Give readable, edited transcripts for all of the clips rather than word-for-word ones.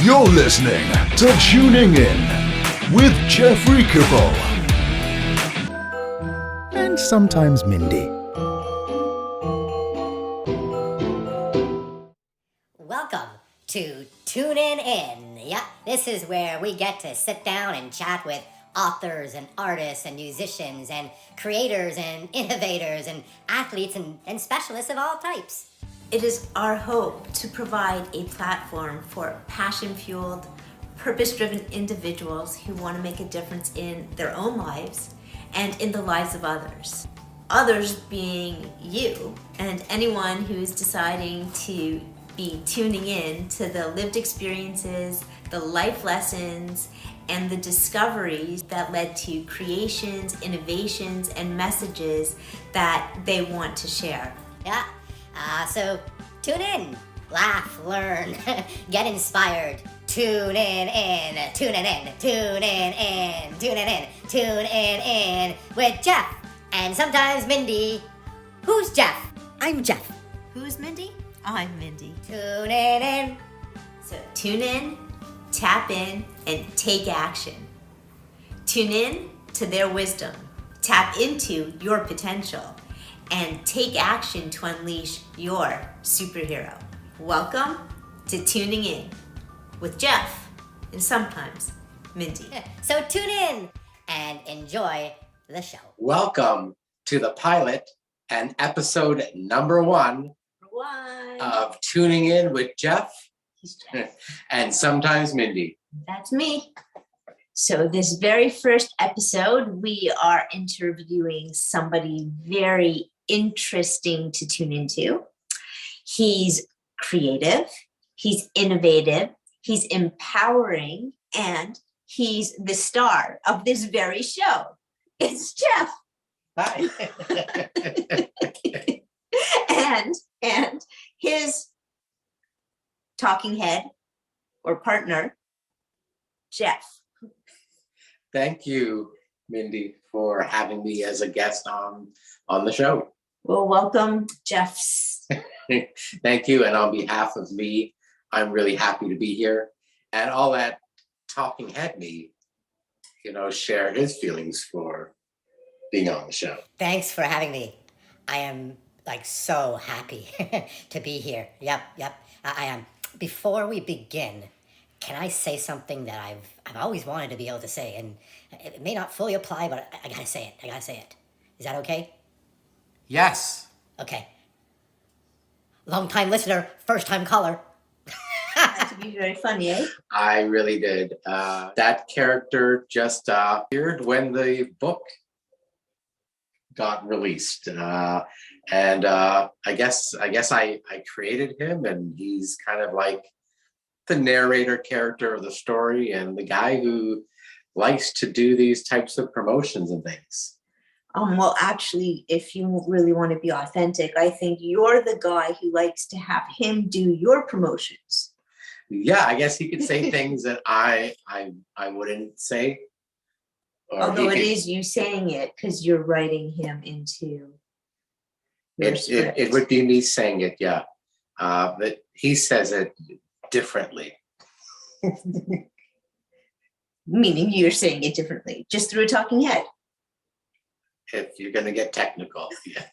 You're listening to Tuning In with Jeffrey Kippel. And sometimes Mindy. Welcome to Tuning In. Yeah, this is where we get to sit down and chat with authors and artists and musicians and creators and innovators and athletes and specialists of all types. It is our hope to provide a platform for passion-fueled, purpose-driven individuals who want to make a difference in their own lives and in the lives of others. Others being you and anyone who's deciding to be tuning in to the lived experiences, the life lessons, and the discoveries that led to creations, innovations, and messages that they want to share. Yeah, so tune in, laugh, learn, get inspired. Tune in, tune in, tune in, tune in, tune in with Jeff and sometimes Mindy. Who's Jeff? I'm Jeff. Who's Mindy? I'm Mindy. Tune in. So tune in, tap in, and take action. Tune in to their wisdom, tap into your potential, and take action to unleash your superhero. Welcome to Tuning In with Jeff and sometimes Mindy. So tune in and enjoy the show. Welcome to the pilot and episode number one of Tuning In with Jeff. He's Jeff. And sometimes Mindy. That's me. So this very first episode, we are interviewing somebody very interesting to tune into. He's creative, he's innovative, he's empowering, and he's the star of this very show. It's Jeff. Hi. and his talking head or partner, Jeff. Thank you, Mindy, for having me as a guest on the show. Well, welcome, Jeff. Thank you. And on behalf of me, I'm really happy to be here. And all that talking head me, share his feelings for being on the show. Thanks for having me. I am so happy to be here. Yep. I am. Before we begin, can I say something that I've always wanted to be able to say, and it may not fully apply, but I gotta say it. Is that okay? Yes. Okay. Long-time listener, first-time caller. That would be very funny, eh? I really did. That character just appeared when the book got released. And I guess I created him, and he's kind of like the narrator character of the story and the guy who likes to do these types of promotions and things. Well, actually, if you really want to be authentic, I think you're the guy who likes to have him do your promotions. Yeah, I guess he could say things that I wouldn't say. Although it is you saying it because you're writing him into your script. It would be me saying it, yeah. But he says it differently. Meaning you're saying it differently, just through a talking head. If you're going to get technical, yeah.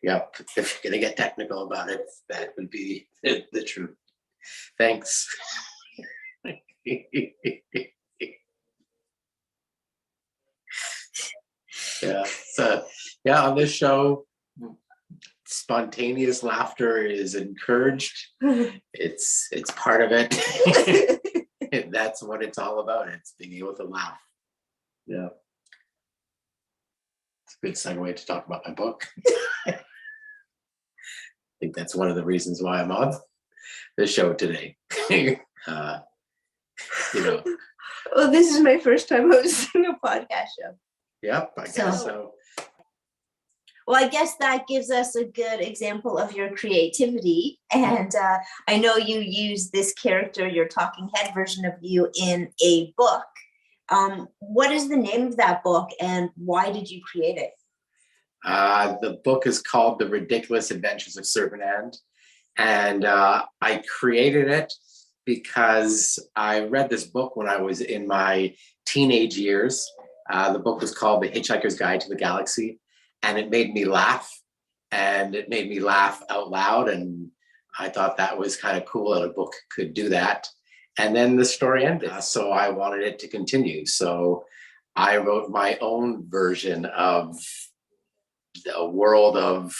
Yep. If you're going to get technical about it, that would be the truth. Thanks. Yeah. So, yeah, on this show, spontaneous laughter is encouraged. It's part of it. That's what it's all about. It's being able to laugh. Yeah. It's a good segue to talk about my book. I think that's one of the reasons why I'm on the show today. Well, this is my first time hosting a podcast show. Yep, I guess so. Well, I guess that gives us a good example of your creativity. And I know you use this character, your talking head version of you, in a book. What is the name of that book and why did you create it? The book is called The Ridiculous Adventures of Serpent and I created it because I read this book when I was in my teenage years. The book was called The Hitchhiker's Guide to the Galaxy, and it made me laugh, and it made me laugh out loud. And I thought that was kind of cool that a book could do that. And then the story ended, so I wanted it to continue. So I wrote my own version of a world of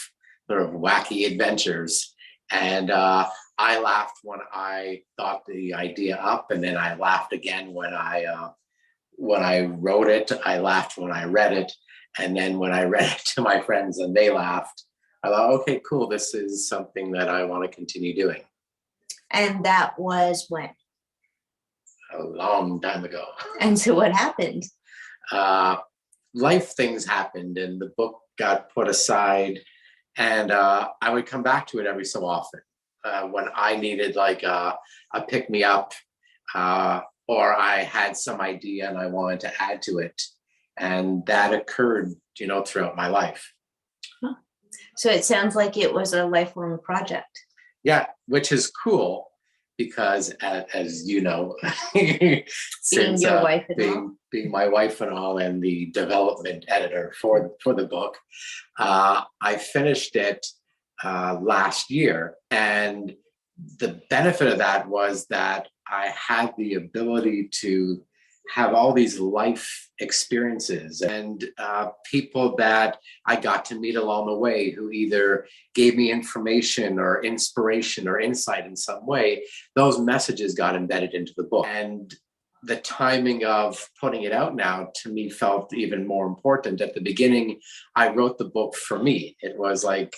sort of wacky adventures. And I laughed when I thought the idea up, and then I laughed again when I wrote it. I laughed when I read it, and then when I read it to my friends and they laughed, I thought, okay, cool, this is something that I want to continue doing. And that was when? A long time ago. And so what happened? Life things happened, and the book got put aside, and I would come back to it every so often when I needed like a pick me up, or I had some idea and I wanted to add to it, and that occurred, throughout my life. Huh. So it sounds like it was a lifelong project. Yeah, which is cool because, as you know, since your wife and all. Being my wife and all, and the development editor for the book, I finished it last year, and the benefit of that was that I had the ability to have all these life experiences and people that I got to meet along the way who either gave me information or inspiration or insight in some way. Those messages got embedded into the book. And the timing of putting it out now, to me, felt even more important. At the beginning, I wrote the book for me. It was like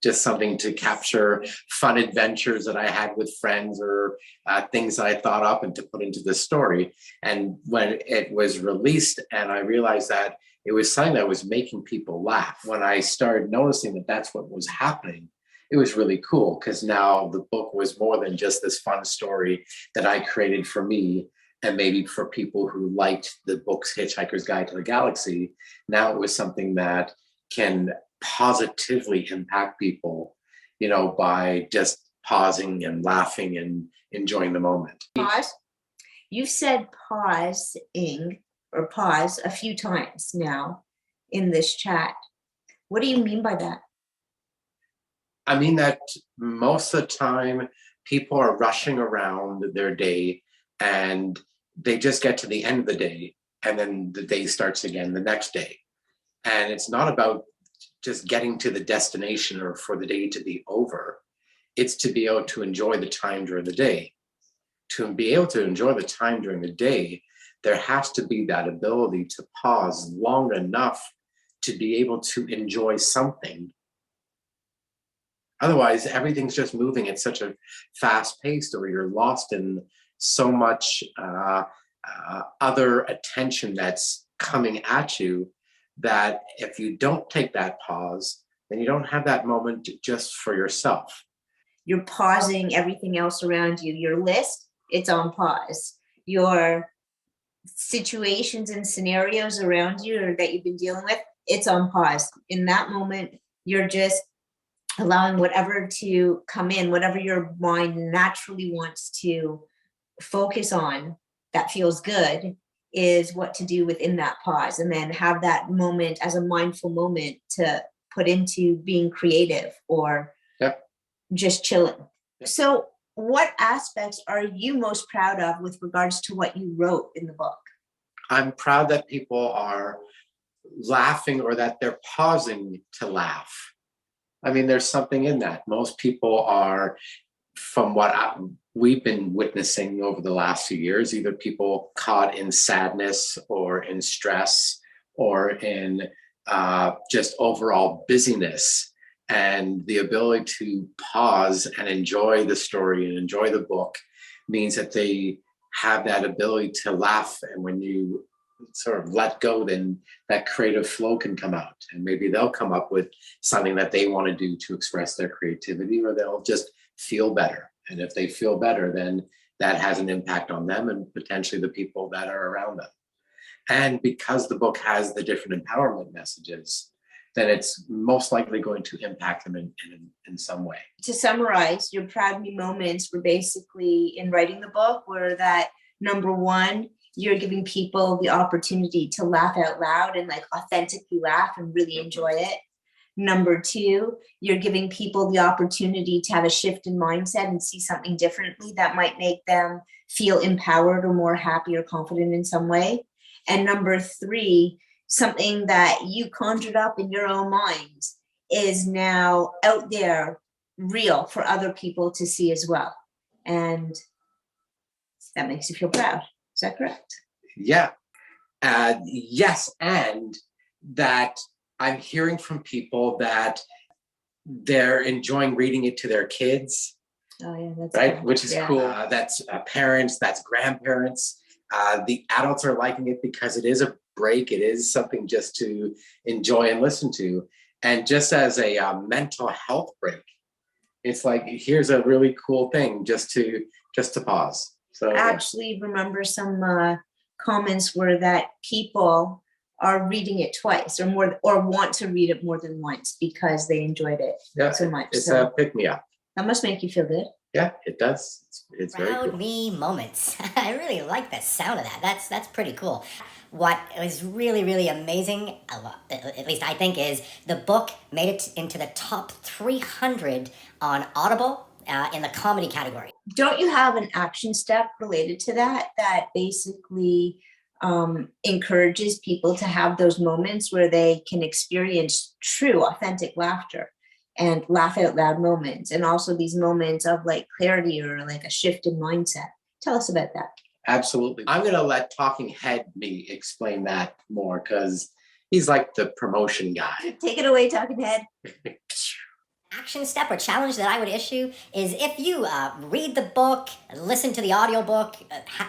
just something to capture fun adventures that I had with friends, or things that I thought up and to put into the story. And when it was released and I realized that it was something that was making people laugh, when I started noticing that that's what was happening, it was really cool, because now the book was more than just this fun story that I created for me and maybe for people who liked the book's Hitchhiker's Guide to the Galaxy. Now it was something that can positively impact people, by just pausing and laughing and enjoying the moment. Pause. You said pausing or pause a few times now in this chat. What do you mean by that? I mean that most of the time people are rushing around their day and they just get to the end of the day, and then the day starts again the next day. And it's not about just getting to the destination or for the day to be over. It's to be able to enjoy the time during the day. To be able to enjoy the time during the day, there has to be that ability to pause long enough to be able to enjoy something. Otherwise, everything's just moving at such a fast pace, or you're lost in so much other attention that's coming at you, that if you don't take that pause, then you don't have that moment just for yourself. You're pausing everything else around you. Your list, it's on pause. Your situations and scenarios around you or that you've been dealing with, it's on pause. In that moment, you're just allowing whatever to come in, whatever your mind naturally wants to focus on that feels good, is what to do within that pause, and then have that moment as a mindful moment to put into being creative or just chilling. Yep. So what aspects are you most proud of with regards to what you wrote in the book? I'm proud that people are laughing, or that they're pausing to laugh. I mean, there's something in that. Most people are, from what we've been witnessing over the last few years, either people caught in sadness or in stress or in just overall busyness, and the ability to pause and enjoy the story and enjoy the book means that they have that ability to laugh. And when you sort of let go, then that creative flow can come out, and maybe they'll come up with something that they want to do to express their creativity, or they'll just feel better. And if they feel better, then that has an impact on them and potentially the people that are around them. And because the book has the different empowerment messages, then it's most likely going to impact them in some way. To summarize, your proud me moments were basically in writing the book were that number one, you're giving people the opportunity to laugh out loud and like authentically laugh and really enjoy it. Number two, you're giving people the opportunity to have a shift in mindset and see something differently that might make them feel empowered or more happy or confident in some way. And number three, something that you conjured up in your own mind is now out there, real for other people to see as well. And that makes you feel proud. Is that correct? Yeah. Yes. And that I'm hearing from people that they're enjoying reading it to their kids. Oh, yeah, that's right. cool. Which is cool. That's parents, that's grandparents. The adults are liking it because it is a break. It is something just to enjoy and listen to. And just as a mental health break, it's like, here's a really cool thing just to pause. So I actually remember some comments were that people are reading it twice or more, or want to read it more than once because they enjoyed it so much. It's so a pick me up. that must make you feel good. Yeah, it does. It's very Proud cool. me moments. I really like the sound of that. That's pretty cool. What is really, really amazing, at least I think, is the book made it into the top 300 on Audible in the comedy category. Don't you have an action step related to that basically encourages people to have those moments where they can experience true, authentic laughter and laugh out loud moments, and also these moments of like clarity or like a shift in mindset? Tell us about that. Absolutely. I'm going to let Talking Head me explain that more because he's like the promotion guy. Take it away, Talking Head. Action step or challenge that I would issue is if you read the book, listen to the audiobook,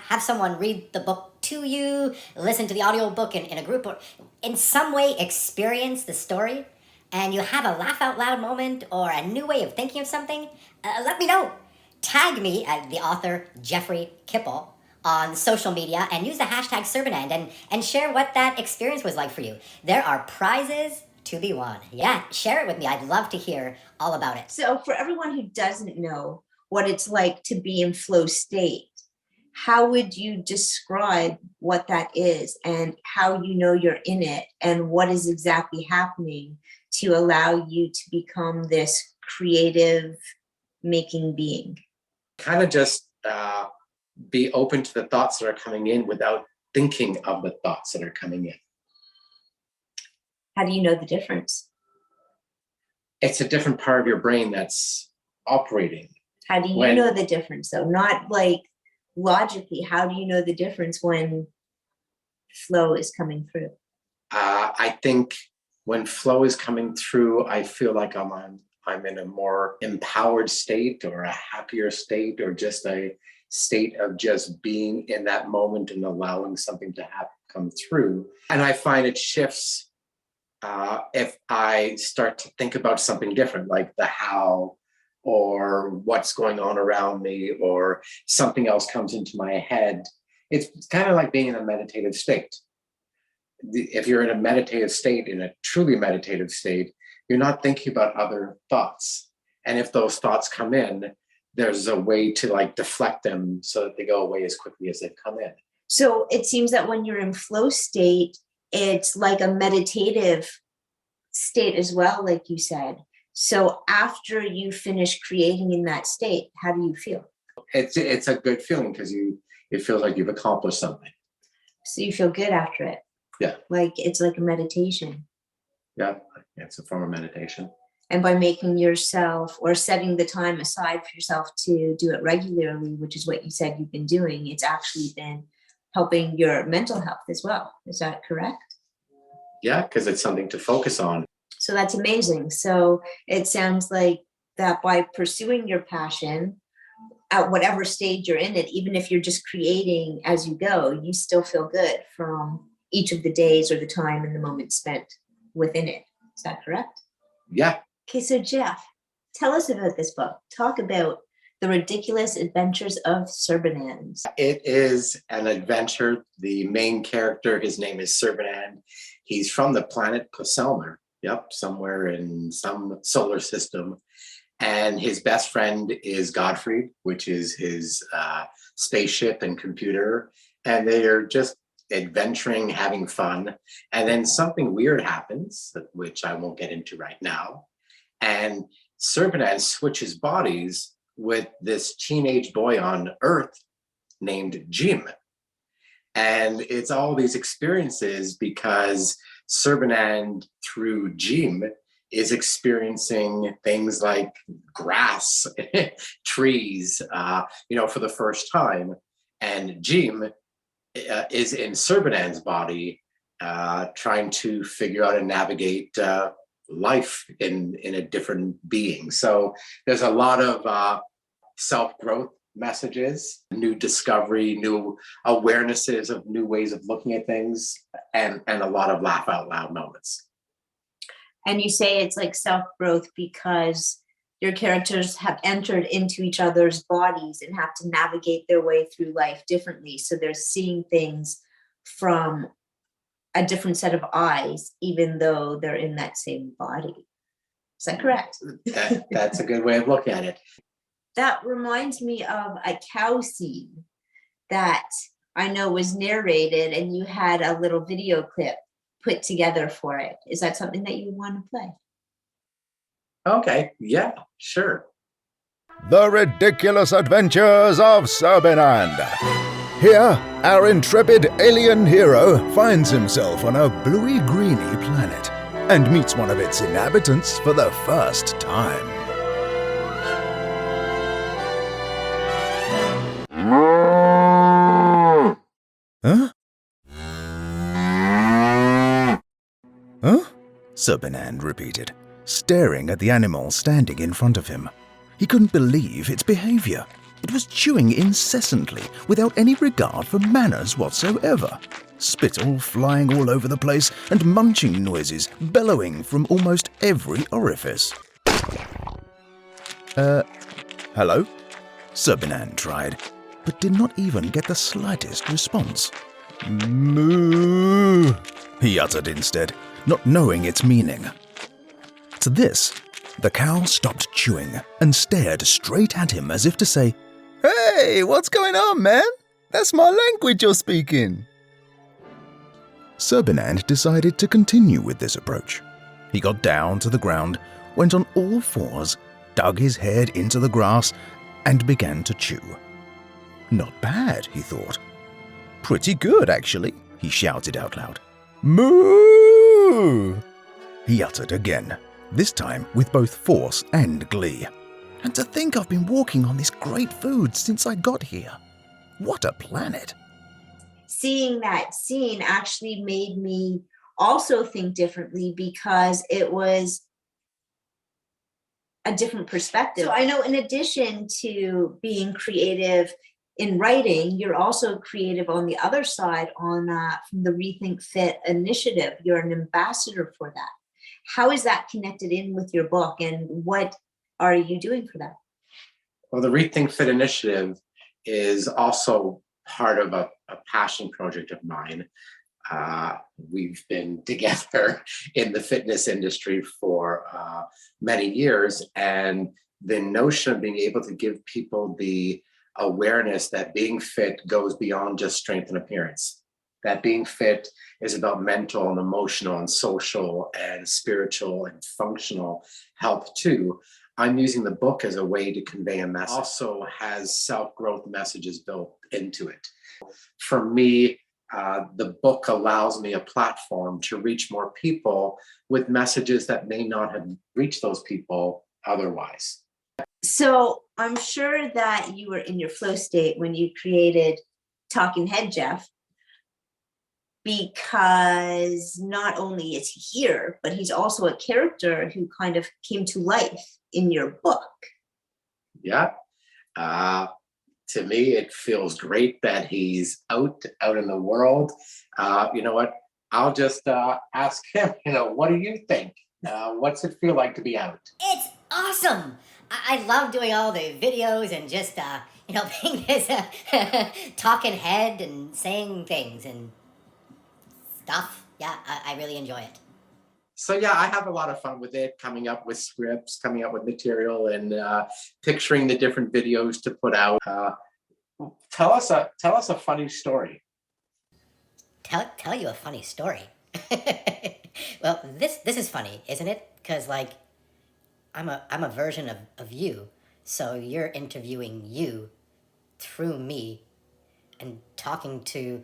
have someone read the book to you, listen to the audiobook in a group, or in some way experience the story, and you have a laugh out loud moment or a new way of thinking of something, let me know. Tag me at the author Jeffrey Kippel on social media and use the hashtag Servant and share what that experience was like for you. There are prizes to be won. Yeah, share it with me. I'd love to hear all about it. So for everyone who doesn't know what it's like to be in flow state, how would you describe what that is and how you know you're in it and what is exactly happening to allow you to become this creative making being? Kind of just be open to the thoughts that are coming in without thinking of the thoughts that are coming in. How do you know the difference? It's a different part of your brain that's operating. How do you know the difference though? Not like logically, how do you know the difference when flow is coming through? I think when flow is coming through, I feel like I'm in a more empowered state or a happier state or just a state of just being in that moment and allowing something to come through. And I find it shifts if I start to think about something different, like the how or what's going on around me or something else comes into my head. It's kind of like being in a meditative state. If you're in a meditative state, in a truly meditative state, you're not thinking about other thoughts. And if those thoughts come in, there's a way to like deflect them so that they go away as quickly as they've come in. So it seems that when you're in flow state, it's like a meditative state as well, like you said. So after you finish creating in that state, how do you feel? It's a good feeling because it feels like you've accomplished something. So you feel good after it. Yeah. Like it's like a meditation. Yeah, it's a form of meditation. And by making yourself or setting the time aside for yourself to do it regularly, which is what you said you've been doing, it's actually been helping your mental health as well. Is that correct? Yeah, because it's something to focus on. So that's amazing. So it sounds like that by pursuing your passion at whatever stage you're in it, even if you're just creating as you go, you still feel good from each of the days or the time and the moment spent within it. Is that correct? Yeah. Okay, so Jeff, tell us about this book. Talk about The Ridiculous Adventures of Servant. It is an adventure. The main character, his name is Servant. He's from the planet Koselmer. Yep, somewhere in some solar system. And his best friend is Godfrey, which is his spaceship and computer. And they are just adventuring, having fun. And then something weird happens, which I won't get into right now. And Serpenine switches bodies with this teenage boy on Earth named Jim. And it's all these experiences because Serpenine, through Jim, is experiencing things like grass, trees, for the first time. And Jim is in Serpenine's body, trying to figure out and navigate life in a different being. So there's a lot of self-growth messages, new discovery, new awarenesses of new ways of looking at things, and a lot of laugh out loud moments. And you say it's like self-growth because your characters have entered into each other's bodies and have to navigate their way through life differently. So they're seeing things from a different set of eyes, even though they're in that same body. Is that correct? That's a good way of looking at it. That reminds me of a cow scene that I know was narrated, and you had a little video clip put together for it. Is that something that you want to play? Okay, yeah, sure. The Ridiculous Adventures of Serpenine. Here, our intrepid alien hero finds himself on a bluey-greeny planet and meets one of its inhabitants for the first time. Huh? Huh? Serpenine repeated, staring at the animal standing in front of him. He couldn't believe its behavior. It was chewing incessantly, without any regard for manners whatsoever. Spittle flying all over the place, and munching noises bellowing from almost every orifice. Hello? Serpenine tried, but did not even get the slightest response. Moo, he uttered instead, not knowing its meaning. To this, the cow stopped chewing and stared straight at him as if to say, "Hey, what's going on, man? That's my language you're speaking." Serpenine decided to continue with this approach. He got down to the ground, went on all fours, dug his head into the grass, and began to chew. Not bad, he thought. Pretty good, actually, he shouted out loud. Moo! He uttered again, this time with both force and glee. And to think I've been walking on this great food since I got here. What a planet. Seeing that scene actually made me also think differently because it was a different perspective. So I know in addition to being creative in writing, you're also creative on the other side on from the Rethink Fit Initiative. You're an ambassador for that. How is that connected in with your book, and what are you doing for that? Well, the Rethink Fit Initiative is also part of a passion project of mine. We've been together in the fitness industry for many years, and the notion of being able to give people the awareness that being fit goes beyond just strength and appearance, that being fit is about mental and emotional and social and spiritual and functional health too. I'm using the book as a way to convey a message. Also has self-growth messages built into it. For me, the book allows me a platform to reach more people with messages that may not have reached those people otherwise. So I'm sure that you were in your flow state when you created Talking Head Jeff, because not only is he here, but he's also a character who kind of came to life in your book. Yeah. To me, it feels great that he's out in the world. You know what? I'll just ask him, what do you think? What's it feel like to be out? It's awesome. I love doing all the videos and just, being this talking head and saying things and stuff. Yeah, I really enjoy it. So yeah, I have a lot of fun with it, coming up with scripts, coming up with material, and picturing the different videos to put out. Tell us a funny story. Tell you a funny story. Well, this is funny, isn't it? Because like, I'm a version of you, so you're interviewing you through me, and talking to.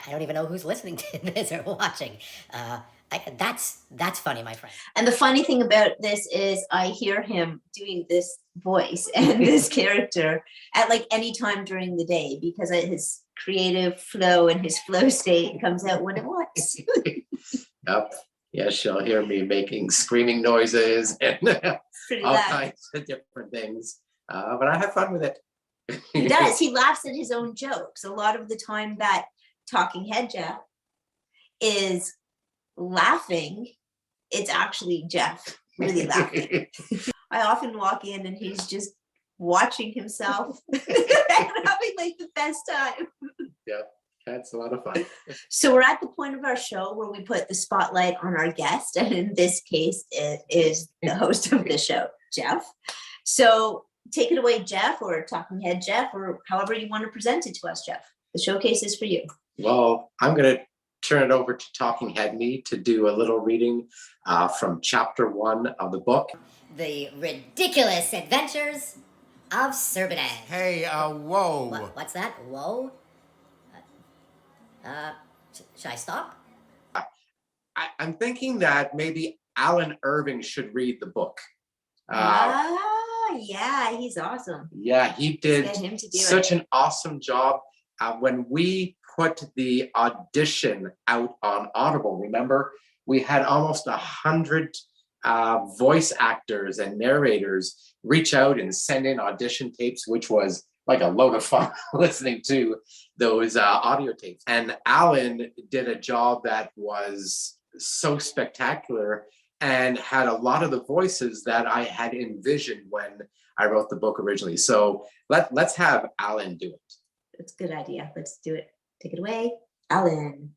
I don't even know who's listening to this or watching. That's funny, my friend. And the funny thing about this is I hear him doing this voice and this character at like any time during the day, because his creative flow and his flow state comes out when it wants. Yep. Yes, you'll hear me making screaming noises and all kinds of different things. But I have fun with it. He does. He laughs at his own jokes. A lot of the time that talking head Jeff is laughing, it's actually Jeff really laughing. I often walk in and he's just watching himself and having like the best time. Yeah, that's a lot of fun. So we're at the point of our show where we put the spotlight on our guest, and in this case it is the host of the show, Jeff. So take it away, Jeff, or talking head Jeff, or however you want to present it to us, Jeff. The showcase is for you. Well, I'm going to turn it over to Talking Head me to do a little reading from chapter 1 of the book. The Ridiculous Adventures of Serpent. Hey, whoa. What's that? Whoa? Should I stop? I'm thinking that maybe Alan Irving should read the book. Yeah, he's awesome. Yeah, he did Let's get him to do such an awesome job. When we put the audition out on Audible, remember, we had almost 100 voice actors and narrators reach out and send in audition tapes, which was like a load of fun listening to those audio tapes. And Alan did a job that was so spectacular and had a lot of the voices that I had envisioned when I wrote the book originally. So let's have Alan do it. That's a good idea. Let's do it. Take it away, Alan.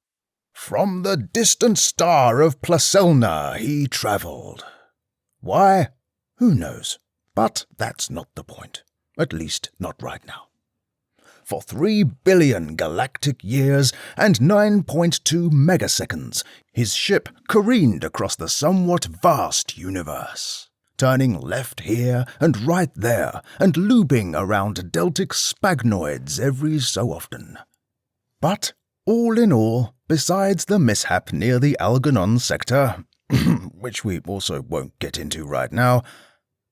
From the distant star of Placelna he travelled. Why? Who knows? But that's not the point. At least not right now. For 3 billion galactic years and 9.2 megaseconds, his ship careened across the somewhat vast universe, turning left here and right there and looping around deltic spagnoids every so often. But all in all, besides the mishap near the Algernon sector, which we also won't get into right now,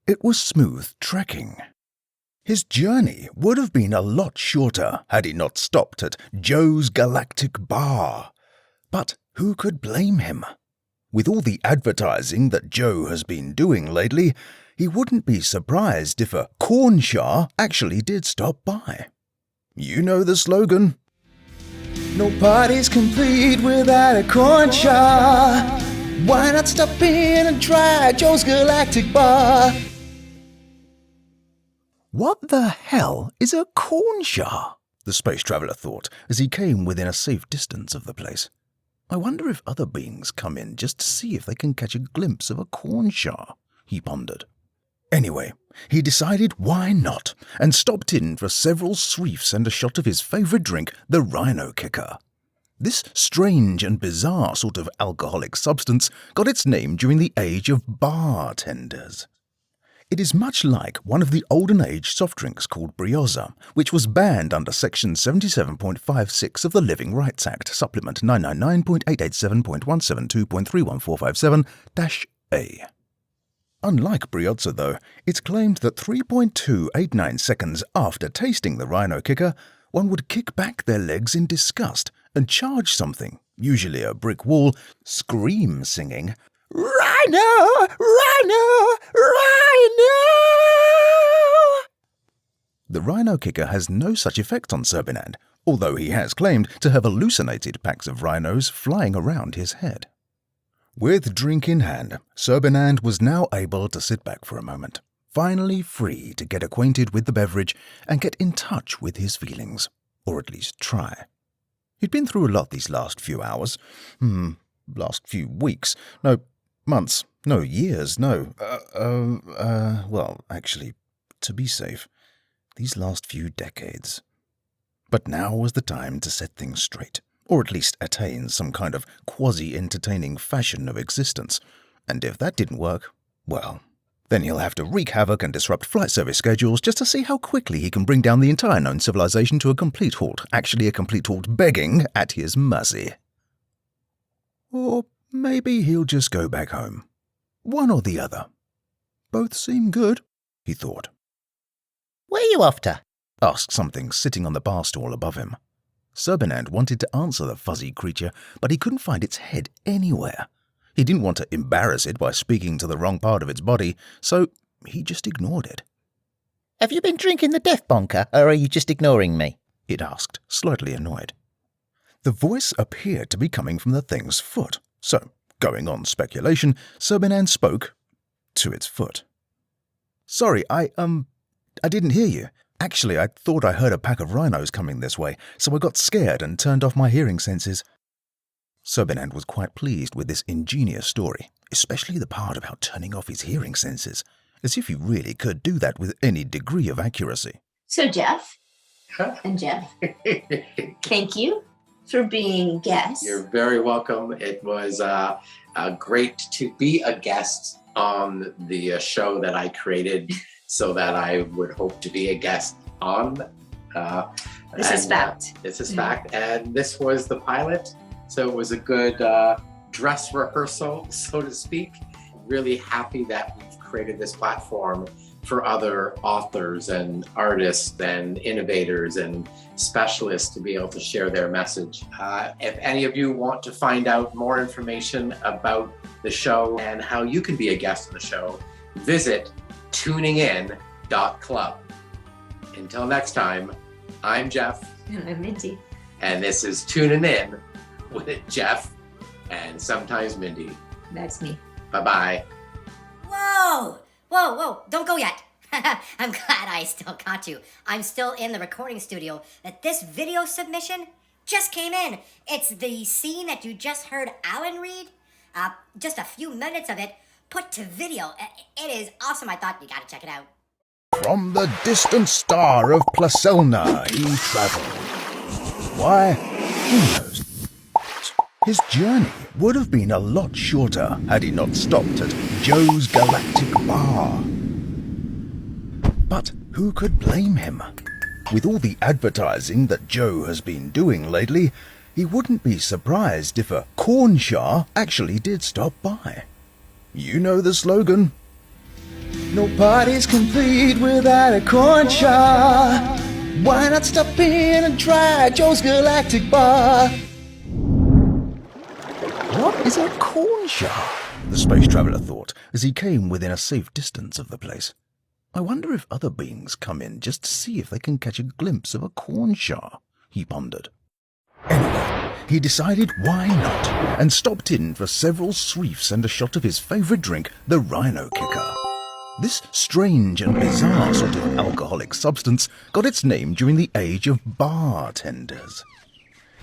it was smooth trekking. His journey would have been a lot shorter had he not stopped at Joe's Galactic Bar. But who could blame him? With all the advertising that Joe has been doing lately, he wouldn't be surprised if a cornshaw actually did stop by. You know the slogan. No party's complete without a cornshaw. Why not stop in and try Joe's Galactic Bar? What the hell is a cornshaw? The space traveller thought as he came within a safe distance of the place. I wonder if other beings come in just to see if they can catch a glimpse of a cornshaw, he pondered. Anyway, he decided why not, and stopped in for several sweefs and a shot of his favourite drink, the Rhino Kicker. This strange and bizarre sort of alcoholic substance got its name during the age of bartenders. It is much like one of the olden age soft drinks called Brioza, which was banned under Section 77.56 of the Living Rights Act, Supplement 999.887.172.31457-A. Unlike Brioza, though, it's claimed that 3.289 seconds after tasting the Rhino Kicker, one would kick back their legs in disgust and charge something, usually a brick wall, scream singing, "Rhino! Rhino! Rhino!" The Rhino Kicker has no such effect on Serpinand, although he has claimed to have hallucinated packs of rhinos flying around his head. With drink in hand, Serpinand was now able to sit back for a moment, finally free to get acquainted with the beverage and get in touch with his feelings, or at least try. He'd been through a lot these last few hours. Last few weeks. No, Months. No, years, no. Well, actually, to be safe, these last few decades. But now was the time to set things straight, or at least attain some kind of quasi-entertaining fashion of existence. And if that didn't work, well, then he'll have to wreak havoc and disrupt flight service schedules just to see how quickly he can bring down the entire known civilization to a complete halt, actually a complete halt begging at his mercy. Or maybe he'll just go back home. One or the other. Both seem good, he thought. Where are you off to? Asked something sitting on the bar stool above him. Serbenand wanted to answer the fuzzy creature, but he couldn't find its head anywhere. He didn't want to embarrass it by speaking to the wrong part of its body, so he just ignored it. Have you been drinking the death bonker, or are you just ignoring me? It asked, slightly annoyed. The voice appeared to be coming from the thing's foot, so, going on speculation, Serbenand spoke to its foot. Sorry, I didn't hear you. Actually, I thought I heard a pack of rhinos coming this way, so I got scared and turned off my hearing senses. Serbenand was quite pleased with this ingenious story, especially the part about turning off his hearing senses, as if he really could do that with any degree of accuracy. So Jeff and Jeff, thank you for being guests. You're very welcome. It was great to be a guest on the show that I created so that I would hope to be a guest on. This is fact. This is fact. And this was the pilot. So it was a good dress rehearsal, so to speak. Really happy that we've created this platform for other authors and artists and innovators and specialists to be able to share their message. If any of you want to find out more information about the show and how you can be a guest on the show, visit tuningin.club. Until next time, I'm Jeff. And I'm Mindy. And this is Tuning In with Jeff and sometimes Mindy. That's me. Bye-bye. Whoa! Whoa, whoa, don't go yet. I'm glad I still got you. I'm still in the recording studio. That this video submission just came in. It's the scene that you just heard Alan read. Just a few minutes of it put to video. It is awesome. I thought you gotta check it out. From the distant star of Placelna he travelled. Why? Who knows? His journey would have been a lot shorter had he not stopped at Joe's Galactic Bar. But who could blame him? With all the advertising that Joe has been doing lately, he wouldn't be surprised if a cornshar actually did stop by. You know the slogan. No party's complete without a cornshar. Why not stop in and try Joe's Galactic Bar? What is a cornshar? The space traveller thought as he came within a safe distance of the place. I wonder if other beings come in just to see if they can catch a glimpse of a cornshar, he pondered. Anyway, he decided why not, and stopped in for several sweefs and a shot of his favourite drink, the Rhino Kicker. This strange and bizarre sort of alcoholic substance got its name during the age of bartenders.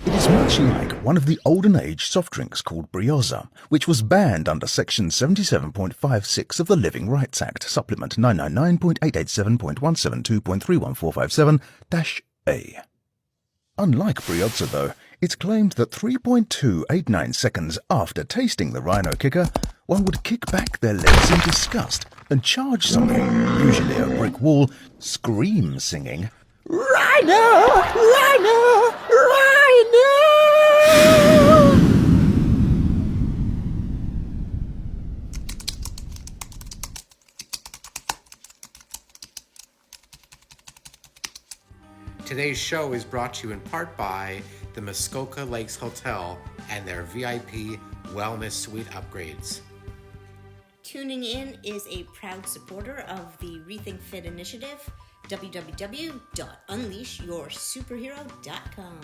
It is much like one of the olden age soft drinks called Brioza, which was banned under Section 77.56 of the Living Rights Act, Supplement 999.887.172.31457-A. Unlike Brioza, though, it's claimed that 3.289 seconds after tasting the Rhino Kicker, one would kick back their legs in disgust and charge something, usually a brick wall, scream singing, "Rhino! Rhino! Rhino!" Today's show is brought to you in part by the Muskoka Lakes Hotel and their VIP Wellness Suite upgrades. Tuning In is a proud supporter of the Rethink Fit Initiative. www.unleashyoursuperhero.com